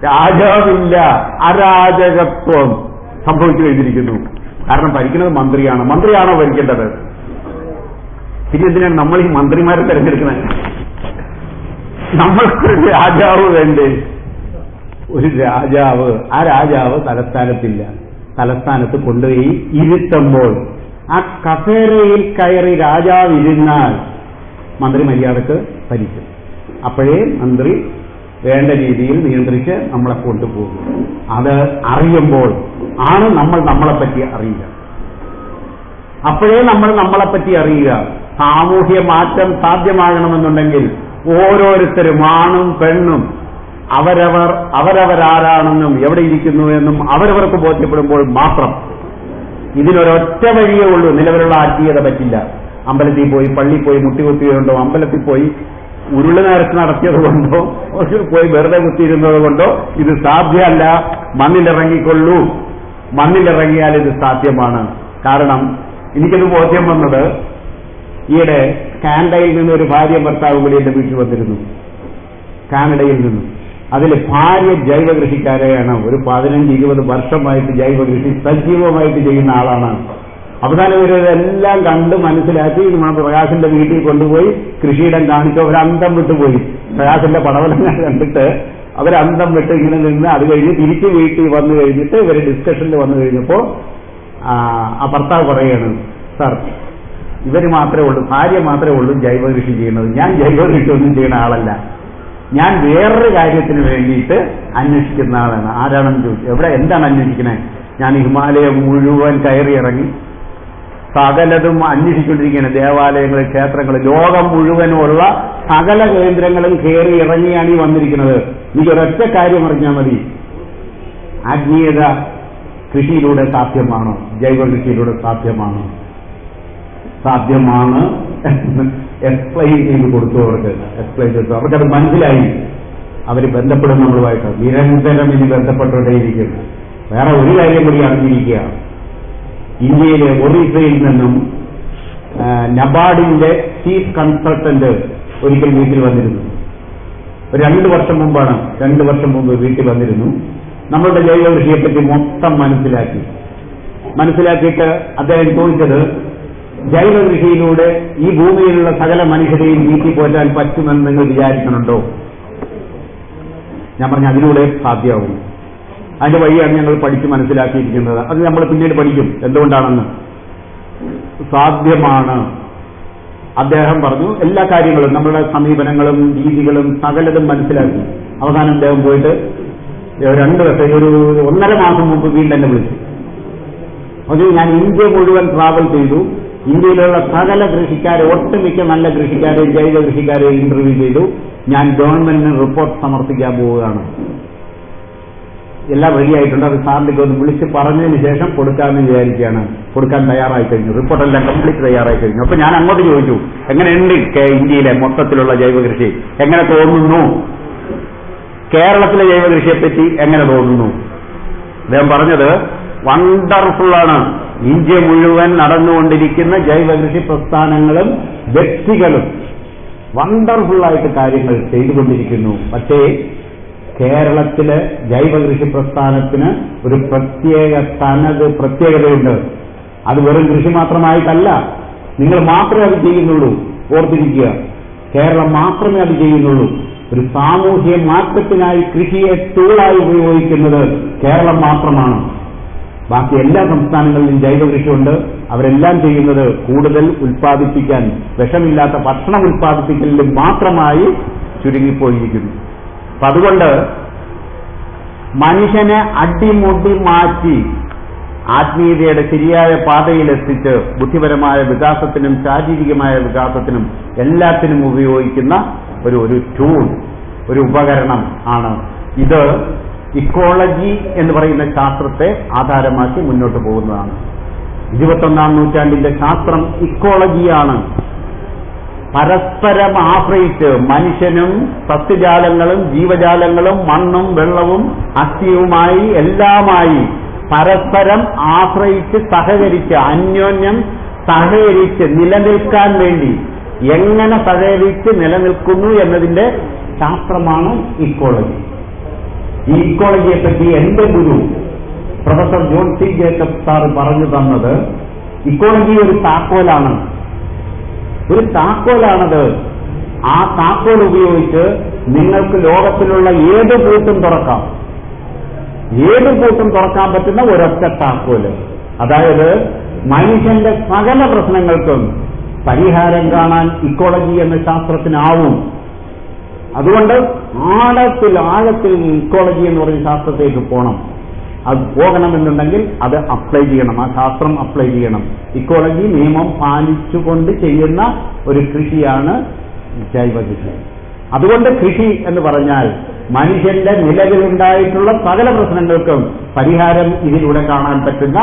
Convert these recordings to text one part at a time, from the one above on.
രാജാവില്ല, അരാജകത്വം സംഭവിച്ചു കഴിഞ്ഞിരിക്കുന്നു. കാരണം ഭരിക്കുന്നത് മന്ത്രിയാണ്. മന്ത്രിയാണോ ഭരിക്കേണ്ടത്? പിന്നെ എന്തിനാണ് നമ്മൾ ഈ മന്ത്രിമാരെ തെരഞ്ഞെടുക്കുന്നത്? നമ്മൾക്കൊരു രാജാവ് വേണ്ടേ? ഒരു രാജാവ്, ആ രാജാവ് തലസ്ഥാനത്തില്ല. തലസ്ഥാനത്ത് കൊണ്ടുപോയി ഇരുത്തുമ്പോൾ ആ കസേരയിൽ കയറി രാജാവ് ഇരുന്നാൽ മന്ത്രി മര്യാദക്ക് ഭരിക്കും. അപ്പോഴേ മന്ത്രി വേണ്ട രീതിയിൽ നിയന്ത്രിച്ച് നമ്മളെ കൊണ്ടുപോകും. അത് അറിയുമ്പോൾ ആണ് നമ്മൾ നമ്മളെപ്പറ്റി അറിയുക. അപ്പോഴേ നമ്മൾ നമ്മളെപ്പറ്റി അറിയുക. സാമൂഹ്യ മാറ്റം സാധ്യമാകണമെന്നുണ്ടെങ്കിൽ ഓരോരുത്തരും, ആണും പെണ്ണും, അവരവരാരാണെന്നും എവിടെ ഇരിക്കുന്നു എന്നും അവരവർക്ക് ബോധ്യപ്പെടുമ്പോൾ മാത്രം. ഇതിനൊരൊറ്റ വഴിയേ ഉള്ളൂ. നിലവിലുള്ള ആത്മീയത പറ്റില്ല. അമ്പലത്തിൽ പോയി, പള്ളിയിൽ പോയി മുട്ടികുത്തിയതുകൊണ്ടോ, അമ്പലത്തിൽ പോയി ഉരുളുനേരത്ത് നടത്തിയത് കൊണ്ടോ, പോയി വെറുതെ കുത്തിയിരുന്നത് കൊണ്ടോ ഇത് സാധ്യമല്ല. മണ്ണിലിറങ്ങിക്കൊള്ളൂ. മണ്ണിലിറങ്ങിയാൽ ഇത് സാധ്യമാണ്. കാരണം എനിക്കത് ബോധ്യം വന്നത് ഈയിടെ കാനഡയിൽ നിന്ന് ഒരു ഭാര്യ ഭർത്താവ് കൂടി എന്റെ വീട്ടിൽ വന്നിരുന്നു. കാനഡയിൽ നിന്ന്. അതിൽ ഭാര്യ ജൈവ കൃഷിക്കാരെയാണ്. ഒരു 15-20 വർഷമായിട്ട് ജൈവ കൃഷി സജീവമായിട്ട് ചെയ്യുന്ന ആളാണ്. അവസാനം ഇവരെല്ലാം കണ്ട് മനസ്സിലാക്കി പ്രകാശിന്റെ വീട്ടിൽ കൊണ്ടുപോയി കൃഷിയിടം കാണിച്ചു. അവരന്തം വിട്ടുപോയി. പ്രകാശിന്റെ പടവലങ്ങൾ കണ്ടിട്ട് അവരന്തം വിട്ട് ഇങ്ങനെ നിന്ന് അത് കഴിഞ്ഞ് തിരിച്ചു വീട്ടിൽ വന്നു കഴിഞ്ഞിട്ട് ഇവര് ഡിസ്കഷനിൽ വന്നു കഴിഞ്ഞപ്പോ ആ ഭർത്താവ് പറയാണ്, സാർ ഇവര് മാത്രമേ ഉള്ളൂ, ഭാര്യ മാത്രമേ ഉള്ളൂ ജൈവ കൃഷി ചെയ്യുന്നത്. ഞാൻ ജൈവ കൃഷി ഒന്നും ചെയ്യുന്ന ആളല്ല. ഞാൻ വേറൊരു കാര്യത്തിന് വേണ്ടിയിട്ട് അന്വേഷിക്കുന്ന ആളാണ്. ആരാണെന്ന് ചോദിച്ചു. എന്താണ് അന്വേഷിക്കണേ? ഞാൻ ഹിമാലയം മുഴുവൻ കയറി ഇറങ്ങി സകലതും അന്വേഷിച്ചുകൊണ്ടിരിക്കുകയാണ്. ദേവാലയങ്ങൾ, ക്ഷേത്രങ്ങൾ, ലോകം മുഴുവനുമുള്ള സകല കേന്ദ്രങ്ങളും കയറി ഇറങ്ങിയാണ് ഈ വന്നിരിക്കുന്നത്. എനിക്കൊരൊറ്റ കാര്യം അറിഞ്ഞാൽ മതി, ആത്മീയത കൃഷിയിലൂടെ സാധ്യമാണോ? ജൈവ കൃഷിയിലൂടെ സാധ്യമാണോ? സാധ്യമാണ് എക്സ്പ്ലെയിൻ ചെയ്ത് കൊടുത്തു. എക്സ്പ്ലെയിൻ ചെയ്തു. അവർക്കത് മനസ്സിലായി. അവർ ബന്ധപ്പെടും നമ്മളുമായിട്ട്. നിരന്തരം ഇനി ബന്ധപ്പെട്ടുകൊണ്ടേയിരിക്കും. വേറെ ഒരു കാര്യം കൂടി അറിഞ്ഞിരിക്കുക. ഇന്ത്യയിലെ ഒറീസയിൽ നിന്നും നബാർഡിന്റെ ചീഫ് കൺസൾട്ടന്റ് ഒരിക്കൽ വീട്ടിൽ വന്നിരുന്നു. 2 വർഷം മുമ്പാണ്. 2 വർഷം മുമ്പ് വീട്ടിൽ വന്നിരുന്നു. നമ്മളുടെ ജൈവ കൃഷിയെപ്പറ്റി മൊത്തം മനസ്സിലാക്കിയിട്ട് അദ്ദേഹം ചോദിച്ചത്, ജൈവ കൃഷിയിലൂടെ ഈ ഭൂമിയിലുള്ള സകല മനുഷ്യരെയും നീക്കി പോറ്റാൻ പറ്റുമെന്ന് നിങ്ങൾ വിചാരിക്കുന്നുണ്ടോ? ഞാൻ പറഞ്ഞു, അതിലൂടെ സാധ്യമാവും. അതിന്റെ വഴിയാണ് ഞങ്ങൾ പഠിച്ച് മനസ്സിലാക്കിയിരിക്കുന്നത്. അത് നമ്മൾ പിന്നീട് പഠിക്കും എന്തുകൊണ്ടാണെന്ന്. സാധ്യമാണ്. അദ്ദേഹം പറഞ്ഞു എല്ലാ കാര്യങ്ങളും, നമ്മളുടെ സമീപനങ്ങളും രീതികളും സകലതും മനസ്സിലാക്കി. അവസാനം അദ്ദേഹം പോയിട്ട് 2 വർഷം, ഒരു 1.5 മാസം മുമ്പ് വീണ്ടും എന്നെ വിളിച്ചു. അത് ഞാൻ ഇന്ത്യ മുഴുവൻ ട്രാവൽ ചെയ്തു. ഇന്ത്യയിലുള്ള സകല കൃഷിക്കാരെ, ഒട്ടുമിക്ക നല്ല കൃഷിക്കാരെ, ജൈവ കൃഷിക്കാരെ ഇന്റർവ്യൂ ചെയ്തു. ഞാൻ ഗവൺമെന്റിന് റിപ്പോർട്ട് സമർപ്പിക്കാൻ പോവുകയാണ്. എല്ലാം റെഡിയായിട്ടുണ്ട്. അത് സാറിലേക്ക് ഒന്ന് വിളിച്ച് പറഞ്ഞതിന് ശേഷം കൊടുക്കാമെന്ന് വിചാരിക്കുകയാണ്. കൊടുക്കാൻ തയ്യാറായി കഴിഞ്ഞു. റിപ്പോർട്ടെല്ലാം കംപ്ലീറ്റ് തയ്യാറായി കഴിഞ്ഞു. അപ്പൊ ഞാൻ അങ്ങോട്ട് ചോദിച്ചു, എങ്ങനെയുണ്ട് ഇന്ത്യയിലെ മൊത്തത്തിലുള്ള ജൈവ കൃഷി? എങ്ങനെ തോന്നുന്നു? കേരളത്തിലെ ജൈവ കൃഷിയെപ്പറ്റി എങ്ങനെ തോന്നുന്നു? അദ്ദേഹം പറഞ്ഞത് വണ്ടർഫുള്ളാണ്. ഇന്ത്യ മുഴുവൻ നടന്നുകൊണ്ടിരിക്കുന്ന ജൈവ കൃഷി പ്രസ്ഥാനങ്ങളും വ്യക്തികളും വണ്ടർഫുള്ളായിട്ട് കാര്യങ്ങൾ ചെയ്തുകൊണ്ടിരിക്കുന്നു. പക്ഷേ കേരളത്തിലെ ജൈവ കൃഷി പ്രസ്ഥാനത്തിന് ഒരു പ്രത്യേകതയുണ്ട്. അത് വെറും കൃഷി മാത്രമായിട്ടല്ല. നിങ്ങൾ മാത്രമേ അത് ചെയ്യുന്നുള്ളൂ. ഓർത്തിരിക്കുക, കേരളം മാത്രമേ അത് ചെയ്യുന്നുള്ളൂ. ഒരു സാമൂഹ്യ മാറ്റത്തിനായി കൃഷിയെ ടൂളായി ഉപയോഗിക്കുന്നത് കേരളം മാത്രമാണ്. ബാക്കി എല്ലാ സംസ്ഥാനങ്ങളിലും ജൈവ കൃഷിയുണ്ട്. അവരെല്ലാം ചെയ്യുന്നത് കൂടുതൽ ഉൽപ്പാദിപ്പിക്കാൻ, വിഷമില്ലാത്ത ഭക്ഷണം ഉൽപ്പാദിപ്പിക്കലിൽ മാത്രമായി ചുരുങ്ങിപ്പോയിരിക്കുന്നു. അപ്പൊ അതുകൊണ്ട് മനുഷ്യനെ അടിമുടി മാറ്റി ആത്മീയതയുടെ ശരിയായ പാതയിലെത്തിച്ച് ബുദ്ധിപരമായ വികാസത്തിനും ശാരീരികമായ വികാസത്തിനും എല്ലാത്തിനും ഉപയോഗിക്കുന്ന ഒരു ടൂൾ, ഒരു ഉപകരണം ആണ് ഇത്. ഇക്കോളജി എന്ന് പറയുന്ന ശാസ്ത്രത്തെ ആധാരമാക്കി മുന്നോട്ട് പോകുന്നതാണ്. 21ാം നൂറ്റാണ്ടിന്റെ ശാസ്ത്രം ഇക്കോളജിയാണ്. പരസ്പരം ആശ്രയിച്ച് മനുഷ്യനും സസ്യജാലങ്ങളും ജീവജാലങ്ങളും മണ്ണും വെള്ളവും അസ്ഥിയുമായി എല്ലാമായി പരസ്പരം ആശ്രയിച്ച് സഹകരിച്ച് അന്യോന്യം സഹകരിച്ച് നിലനിൽക്കാൻ വേണ്ടി എങ്ങനെ സഹകരിച്ച് നിലനിൽക്കുന്നു എന്നതിന്റെ ശാസ്ത്രമാണ് ഇക്കോളജി. ഈ ഇക്കോളജിയെ പറ്റി എന്റെ ഗുരു professor John C Jacob sir പറഞ്ഞു തന്നത്, ഇക്കോളജി ഒരു താക്കോലാണ്. ഒരു താക്കോലാണത്. ആ താക്കോൽ ഉപയോഗിച്ച് നിങ്ങൾക്ക് ലോകത്തിലുള്ള ഏത് പൂട്ടും തുറക്കാം. ഏത് പൂട്ടും തുറക്കാൻ പറ്റുന്ന ഒരൊറ്റ താക്കോല്. അതായത് മനുഷ്യന്റെ സകല പ്രശ്നങ്ങൾക്കും പരിഹാരം കാണാൻ ഇക്കോളജി എന്ന ശാസ്ത്രത്തിനാവും. അതുകൊണ്ട് ആഴത്തിൽ ഇക്കോളജി എന്ന് പറയുന്ന ശാസ്ത്രത്തേക്ക് പോകണം. അത് പോകണമെന്നുണ്ടെങ്കിൽ അത് അപ്ലൈ ചെയ്യണം, ആ ശാസ്ത്രം അപ്ലൈ ചെയ്യണം. ഇക്കോളജി നിയമം പാലിച്ചുകൊണ്ട് ചെയ്യുന്ന ഒരു കൃഷിയാണ് ജൈവ കൃഷി. അതുകൊണ്ട് കൃഷി എന്ന് പറഞ്ഞാൽ മനുഷ്യന്റെ നിലവിലുണ്ടായിട്ടുള്ള സകല പ്രശ്നങ്ങൾക്കും പരിഹാരം ഇതിലൂടെ കാണാൻ പറ്റുന്ന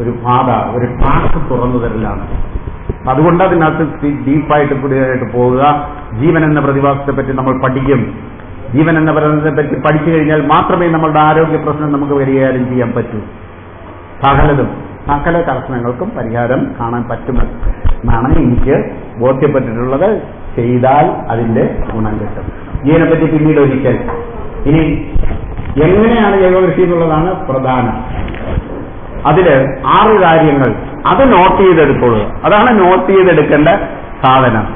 ഒരു പാത, ഒരു ട്രാക്ക് തുറന്നു തരലാണ്. അതുകൊണ്ട് അതിനകത്ത് ഡീപ്പായിട്ട് കൂടുതലായിട്ട് പോവുക. ജീവൻ എന്ന പ്രതിഭാസത്തെ പറ്റി നമ്മൾ പഠിക്കും. ജീവൻ എന്ന പ്രതിഭാസത്തെ പറ്റി പഠിച്ചു കഴിഞ്ഞാൽ മാത്രമേ നമ്മളുടെ ആരോഗ്യ പ്രശ്നം നമുക്ക് കൈകാര്യം ചെയ്യാൻ പറ്റൂ. സകല പ്രശ്നങ്ങൾക്കും പരിഹാരം കാണാൻ പറ്റുമെന്നാണ് എനിക്ക് ബോധ്യപ്പെട്ടിട്ടുള്ളത്. ചെയ്താൽ അതിന്റെ ഗുണം കിട്ടും. ഇതിനെപ്പറ്റി പിന്നീട് ഒരിക്കൽ. ഇനി എങ്ങനെയാണ് ജൈവകൃഷി എന്നുള്ളതാണ് പ്രധാനം. അതില് 6 കാര്യങ്ങൾ, അത് നോട്ട് ചെയ്തെടുത്തോളുക. അതാണ് നോട്ട് ചെയ്തെടുക്കേണ്ട സാധനം.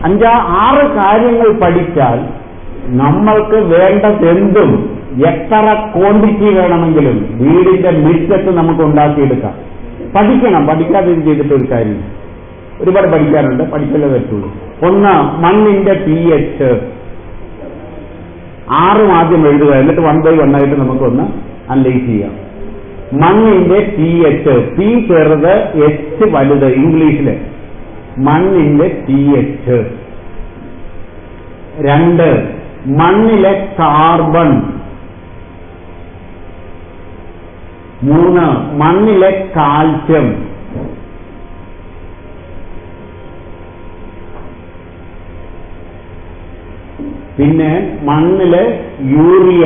6 കാര്യങ്ങൾ പഠിച്ചാൽ നമ്മൾക്ക് വേണ്ടതെന്തും എത്ര ക്വാണ്ടിറ്റി വേണമെങ്കിലും വീടിന്റെ മിറ്റത്ത് നമുക്ക് ഉണ്ടാക്കിയെടുക്കാം. പഠിക്കണം, പഠിക്കാതെ ഇത് ചെയ്തിട്ട് ഒരു കാര്യം. ഒരുപാട് പഠിക്കാറുണ്ട്, പഠിച്ചല്ലേ പറ്റുള്ളൂ. 1, മണ്ണിന്റെ pH 6 ആദ്യം എഴുതുക. എന്നിട്ട് 1 by 1 ആയിട്ട് നമുക്കൊന്ന് അനലൈസ് ചെയ്യാം. മണ്ണിന്റെ pH, P ചെറുത് H വലുത് ഇംഗ്ലീഷില്. മണ്ണിന്റെ pH. 2, മണ്ണിലെ കാർബൺ. 3, മണ്ണിലെ കാൽസ്യം. 4, മണ്ണിലെ യൂറിയ.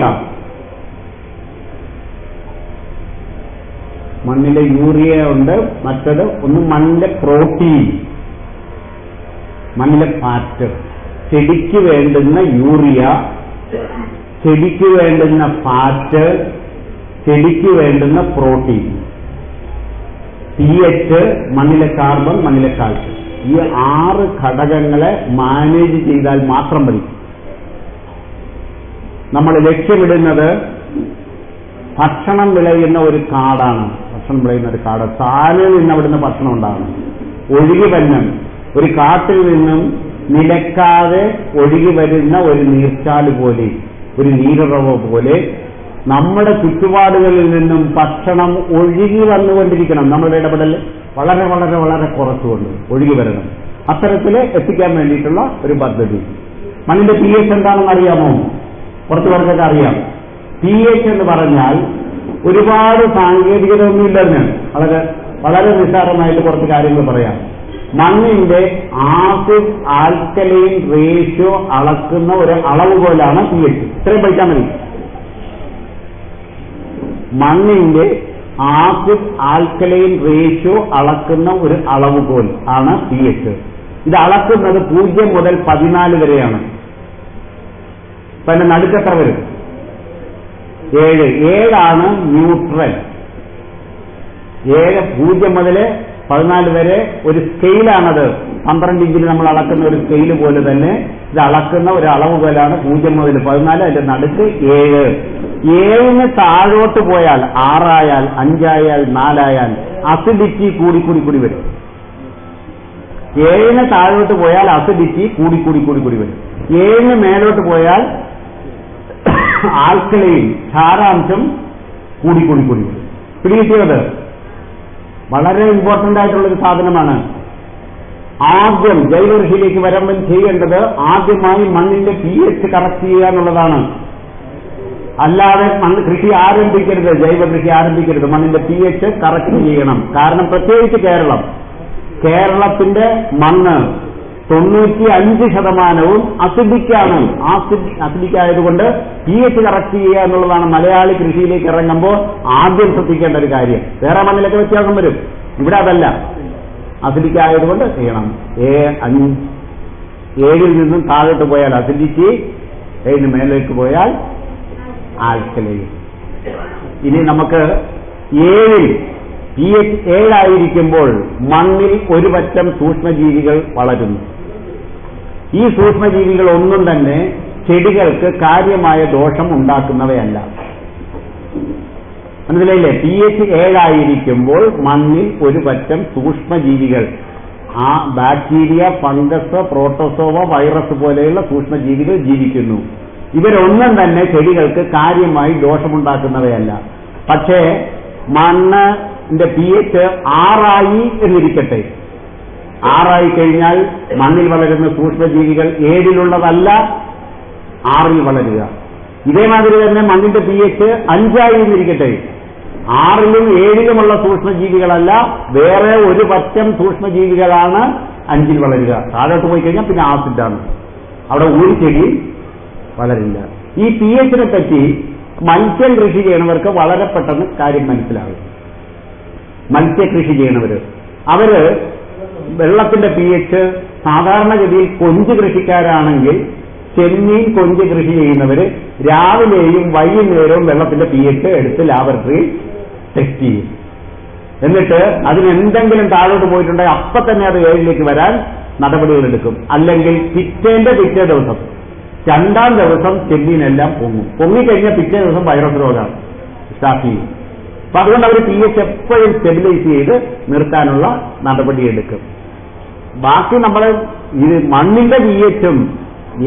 മണ്ണിലെ യൂറിയ ഉണ്ട്. മറ്റത് മണ്ണിലെ പ്രോട്ടീൻ, മണ്ണിലെ ഫാറ്റ്. ചെടിക്ക് വേണ്ടുന്ന യൂറിയ, ചെടിക്ക് വേണ്ടുന്ന ഫാറ്റ്, ചെടിക്ക് വേണ്ടുന്ന പ്രോട്ടീൻ. pH, മണ്ണിലെ കാർബൺ, മണ്ണിലെ കാൽസ്യം. ഈ 6 ഘടകങ്ങളെ മാനേജ് ചെയ്താൽ മാത്രം മതി. നമ്മൾ ലക്ഷ്യമിടുന്നത് ഭക്ഷണം വിളയുന്ന ഒരു കാടാണ്. താനിൽ നിന്ന് അവിടുന്ന് ഭക്ഷണം ഉണ്ടാകണം. ഒഴുകി വന്നം ഒരു കാട്ടിൽ നിന്നും നിലക്കാതെ ഒഴുകി വരുന്ന ഒരു നീർച്ചാല് പോലെ, ഒരു നീരുറവ പോലെ നമ്മുടെ ചുറ്റുപാടുകളിൽ നിന്നും ഭക്ഷണം ഒഴുകി വന്നുകൊണ്ടിരിക്കണം. നമ്മളുടെ ഇടപെടൽ വളരെ വളരെ വളരെ കുറച്ചുകൊണ്ട് ഒഴുകി വരണം. അത്തരത്തിൽ എത്തിക്കാൻ വേണ്ടിയിട്ടുള്ള ഒരു പദ്ധതി. മണ്ണിന്റെ pH എന്താണെന്ന് അറിയാമോ? കുറച്ചു പേർക്കൊക്കെ അറിയാം. pH എന്ന് പറഞ്ഞാൽ ഒരുപാട് സാങ്കേതികത ഒന്നുമില്ലെന്ന് വളരെ വളരെ നിസ്സാരമായിട്ട് കുറച്ച് കാര്യങ്ങൾ പറയാം. മണ്ണിന്റെ ആസിഡ് ആൽക്കലൈൻ റേഷ്യോ അളക്കുന്ന ഒരു അളവ് പോലാണ് pH. ഇത്രയും പഠിച്ചാൽ മതി. മണ്ണിന്റെ ആസിഡ് ആൽക്കലൈൻ റേഷ്യോ അളക്കുന്ന ഒരു അളവുകോൽ ആണ് pH. ഇത് അളക്കുന്നത് 0 മുതൽ 14 വരെയാണ്. ഇപ്പൊ എന്റെ നടുക്കെത്ര വരും? 7. 7 ന്യൂട്രൽ. 7 0 മുതൽ 14 വരെ ഒരു സ്കെയിലാണത്. 12 ഇഞ്ചിൽ നമ്മൾ അളക്കുന്ന ഒരു സ്കെയില് പോലെ തന്നെ ഇത് അളക്കുന്ന ഒരു അളവുകോലാണ് 0 മുതൽ 14. അതിന്റെ നടുക്ക് 7. 7 താഴോട്ട് പോയാൽ 6 ആയാൽ 5 ആയാൽ 4 ആയാൽ അസിഡിറ്റി കൂടി വരും. 7 താഴോട്ട് പോയാൽ അസിഡിറ്റി കൂടി വരും. 7 മേലോട്ട് പോയാൽ ആൽക്കലൈൻ ക്ഷാരാംശം കൂടി വരും. പിടികിട്ടിയത് വളരെ ഇമ്പോർട്ടന്റ് ആയിട്ടുള്ളൊരു സാധനമാണ്. ആദ്യം ജൈവകൃഷിയിലേക്ക് വരുമ്പോൾ ചെയ്യേണ്ടത് ആദ്യമായി മണ്ണിന്റെ pH കറക്റ്റ് ചെയ്യുക എന്നുള്ളതാണ്. അല്ലാതെ കൃഷി ആരംഭിക്കരുത്, ജൈവ കൃഷി ആരംഭിക്കരുത്. മണ്ണിന്റെ pH കറക്റ്റ് ചെയ്യണം. കാരണം പ്രത്യേകിച്ച് കേരളത്തിന്റെ മണ്ണ് 95% അസിഡിക്കാണ്. അസിഡിക് ആയതുകൊണ്ട് pH കറക്റ്റ് ചെയ്യുക എന്നുള്ളതാണ് മലയാളി കൃഷിയിലേക്ക് ഇറങ്ങുമ്പോൾ ആദ്യം ശ്രദ്ധിക്കേണ്ട ഒരു കാര്യം. വേറെ മണ്ണിലൊക്കെ വ്യത്യാസം വരും, ഇവിടെ അതല്ല. അസിഡിക് ആയതുകൊണ്ട് ചെയ്യണം. 7 നിന്നും താഴോട്ട് പോയാൽ അസിഡിറ്റി, 7 മേലേക്ക് പോയാൽ ആൽക്കലൈൻ. ഇനി നമുക്ക് 7 pH 7 ആയിരിക്കുമ്പോൾ മണ്ണിൽ ഒരു പറ്റം സൂക്ഷ്മജീവികൾ വളരുന്നു. ഈ സൂക്ഷ്മജീവികൾ ഒന്നും തന്നെ ചെടികൾക്ക് കാര്യമായ ദോഷം ഉണ്ടാക്കുന്നവയല്ല. മനസ്സിലായില്ലേ? pH 7 ആയിരിക്കുമ്പോൾ മണ്ണിൽ ഒരു പറ്റം സൂക്ഷ്മജീവികൾ, ആ ബാക്ടീരിയ, ഫംഗസ്, പ്രോട്ടോസോവ, വൈറസ് പോലെയുള്ള സൂക്ഷ്മജീവികൾ ജീവിക്കുന്നു. ഇവരൊന്നും തന്നെ ചെടികൾക്ക് കാര്യമായി ദോഷമുണ്ടാക്കുന്നവയല്ല. പക്ഷേ മണ്ണിന്റെ pH 6 എന്നിരിക്കട്ടെ. 6 കഴിഞ്ഞാൽ മണ്ണിൽ വളരുന്ന സൂക്ഷ്മജീവികൾ 7 6 വളരുക. ഇതേമാതിരി തന്നെ മണ്ണിന്റെ pH 5 എന്നിരിക്കട്ടെ. 6 7 സൂക്ഷ്മജീവികളല്ല, വേറെ ഒരു പറ്റം സൂക്ഷ്മജീവികളാണ് 5 വളരുക. താഴോട്ട് പോയി കഴിഞ്ഞാൽ പിന്നെ ആസിഡാണ്, അവിടെ ഒരു ചെടി വളരില്ല. ഈ pH പറ്റി മത്സ്യം കൃഷി ചെയ്യണവർക്ക് വളരെ പെട്ടെന്ന് കാര്യം മനസ്സിലാകും. മത്സ്യകൃഷി ചെയ്യണവര് അവര് വെള്ളത്തിന്റെ pH സാധാരണഗതിയിൽ കൊഞ്ച് കൃഷിക്കാരാണെങ്കിൽ, ചെമ്മീൻ കൊഞ്ച് കൃഷി ചെയ്യുന്നവര് രാവിലെയും വൈകുന്നേരവും വെള്ളത്തിന്റെ pH എടുത്ത് ലാബറട്ടറിയിൽ ടെസ്റ്റ് ചെയ്യും. എന്നിട്ട് അതിനെന്തെങ്കിലും താഴോട്ട് പോയിട്ടുണ്ടെങ്കിൽ അപ്പൊ തന്നെ അത് 7 വരാൻ നടപടികൾ എടുക്കും. അല്ലെങ്കിൽ പിറ്റേ ദിവസം 2ാം ദിവസം ചെമ്മീനെല്ലാം പൊങ്ങിക്കഴിഞ്ഞാൽ പിറ്റേ ദിവസം വൈറസ് രോഗമാണ് സ്റ്റാർട്ട് ചെയ്യും. അപ്പൊ അതുകൊണ്ട് അവർ pH എപ്പോഴും സ്റ്റെബിലൈസ് ചെയ്ത് നിർത്താനുള്ള നടപടിയെടുക്കും. ബാക്കി നമ്മൾ ഇത് മണ്ണിന്റെ pH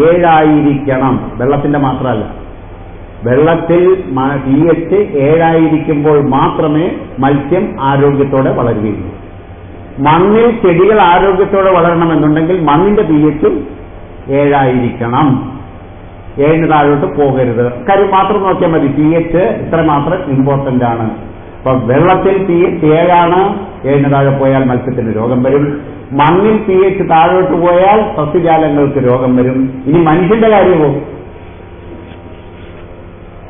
7 ആയിരിക്കണം, വെള്ളത്തിന്റെ മാത്രമല്ല. വെള്ളത്തിൽ pH 7 ആയിരിക്കുമ്പോൾ മാത്രമേ മത്സ്യം ആരോഗ്യത്തോടെ വളരുകയുള്ളൂ. മണ്ണിൽ ചെടികൾ ആരോഗ്യത്തോടെ വളരണമെന്നുണ്ടെങ്കിൽ മണ്ണിന്റെ pH 7 ആയിരിക്കണം. 7 താഴോട്ട് പോകരുത്. കാര്യം മാത്രം നോക്കിയാൽ മതി, pH ഇത്ര മാത്രം ഇമ്പോർട്ടന്റ് ആണ്. അപ്പൊ വെള്ളത്തിൽ pH 7 ആണ്, 7 താഴെ പോയാൽ മത്സ്യത്തിന് രോഗം വരും. മണ്ണിൽ pH താഴോട്ട് പോയാൽ സസ്യജാലങ്ങൾക്ക് രോഗം വരും. ഇനി മനുഷ്യന്റെ കാര്യമോ?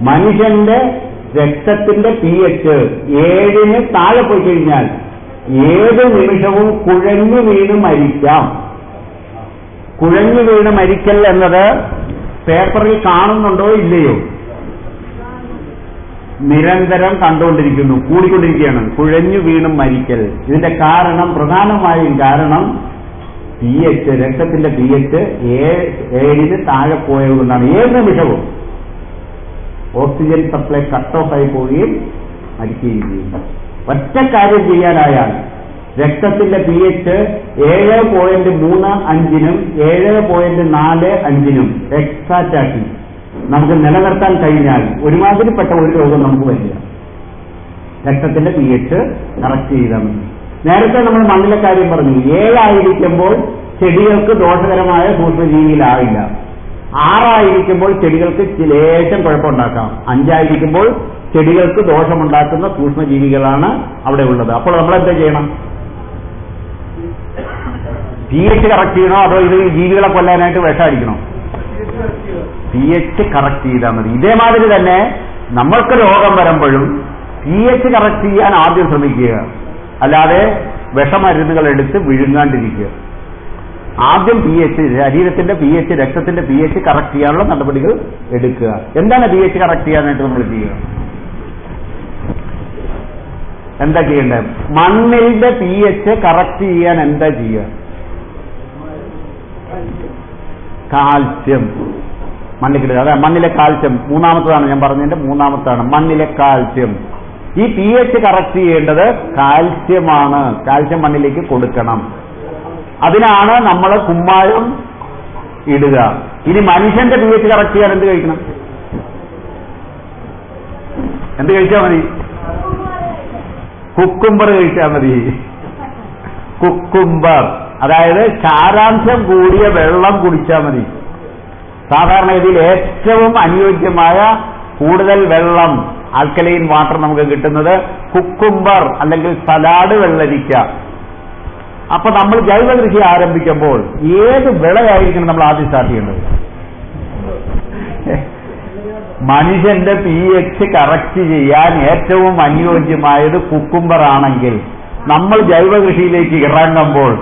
മനുഷ്യന്റെ രക്തത്തിന്റെ pH 7 താഴെ പോയി കഴിഞ്ഞാൽ ഏത് നിമിഷവും കുഴഞ്ഞു വീണ് മരിക്കാം. കുഴഞ്ഞു വീണ് മരിക്കൽ എന്നത് പേപ്പറിൽ കാണുന്നുണ്ടോ ഇല്ലയോ? നിരന്തരം കണ്ടുകൊണ്ടിരിക്കുന്നു, കൂടിക്കൊണ്ടിരിക്കുകയാണ് കുഴഞ്ഞു വീണും മരിക്കൽ. ഇതിന്റെ കാരണം, പ്രധാനമായും കാരണം pH, രക്തത്തിന്റെ pH 7 താഴെ പോയതുകൊണ്ടാണ്. ഏത് നിമിഷവും ഓക്സിജൻ സപ്ലൈ കട്ട് ഓഫ് ആയി പോവുകയും മരിക്കുകയും ചെയ്യും. ഒറ്റ കാര്യം ചെയ്യാനായാൽ രക്തത്തിന്റെ pH 7.35 7.45 എക്സാക്റ്റാക്കി നമുക്ക് നിലനിർത്താൻ കഴിഞ്ഞാൽ ഒരുമാതിരിപ്പെട്ട ഒരു രോഗം നമുക്ക് വരില്ല. രക്തത്തിന്റെ pH കറക്റ്റ് ചെയ്താൽ മതി. നേരത്തെ നമ്മൾ മണ്ണിലെ കാര്യം പറഞ്ഞു. 7 ആയിരിക്കുമ്പോൾ ചെടികൾക്ക് ദോഷകരമായ സൂക്ഷ്മജീവിയിലാവില്ല. 6 ആയിരിക്കുമ്പോൾ ചെടികൾക്ക് ലേശം കുഴപ്പമുണ്ടാക്കാം. 5 ആയിരിക്കുമ്പോൾ ചെടികൾക്ക് ദോഷമുണ്ടാക്കുന്ന സൂക്ഷ്മജീവികളാണ് അവിടെ ഉള്ളത്. അപ്പോൾ നമ്മൾ എന്താ ചെയ്യണം? pH കറക്റ്റ് ചെയ്യണോ അതോ ഇത് ജീവികളെ കൊല്ലാനായിട്ട് വിഷം അടിക്കണോ? pH കറക്റ്റ് ചെയ്താൽ മതി. ഇതേമാതിരി തന്നെ നമ്മൾക്ക് രോഗം വരുമ്പോഴും pH കറക്റ്റ് ചെയ്യാൻ ആദ്യം ശ്രമിക്കുക, അല്ലാതെ വിഷമരുന്നുകൾ എടുത്ത് വിഴുങ്ങാണ്ടിരിക്കുക. ആദ്യം pH, ശരീരത്തിന്റെ pH, രക്തത്തിന്റെ pH കറക്റ്റ് ചെയ്യാനുള്ള നടപടികൾ എടുക്കുക. എന്താണ് pH കറക്റ്റ് ചെയ്യാനായിട്ട് നമ്മൾ ചെയ്യുക? എന്താ ചെയ്യേണ്ടത്? മണ്ണിന്റെ pH കറക്റ്റ് ചെയ്യാൻ എന്താ ചെയ്യുക? കാൽസ്യം മണ്ണിൽ, അതെ മണ്ണിലെ കാൽസ്യം മൂന്നാമത്തതാണ് ഞാൻ പറഞ്ഞതിന്റെ മൂന്നാമത്താണ്, മണ്ണിലെ കാൽസ്യം. ഈ pH കറക്റ്റ് ചെയ്യേണ്ടത് കാൽസ്യമാണ്. കാൽസ്യം മണ്ണിലേക്ക് കൊടുക്കണം. അതിനാണ് നമ്മൾ കുമ്മായം ഇടുക. ഇനി മനുഷ്യന്റെ pH കറക്റ്റ് ചെയ്യാൻ എന്ത് കഴിക്കണം? എന്ത് കഴിച്ചാൽ മതി? കുക്കുംബർ കഴിച്ചാൽ മതി. കുക്കുംബർ, അതായത് സാരാംശം കൂടിയ വെള്ളം കുടിച്ചാൽ മതി. സാധാരണഗതിയിൽ ഏറ്റവും അനുയോജ്യമായ കൂടുതൽ വെള്ളം, ആൽക്കലൈൻ വാട്ടർ നമുക്ക് കിട്ടുന്നത് കുക്കുംബർ അല്ലെങ്കിൽ സലാഡ് വെള്ളരിക്ക. അപ്പൊ നമ്മൾ ജൈവ കൃഷി ആരംഭിക്കുമ്പോൾ ഏത് വിളയായിരിക്കണം നമ്മൾ ആദ്യം സ്റ്റാർട്ട് ചെയ്യേണ്ടത്? മനുഷ്യന്റെ pH കറക്റ്റ് ചെയ്യാൻ ഏറ്റവും അനുയോജ്യമായത് കുക്കുംബർ ആണെങ്കിൽ നമ്മൾ ജൈവ കൃഷിയിലേക്ക് ഇറങ്ങുമ്പോൾ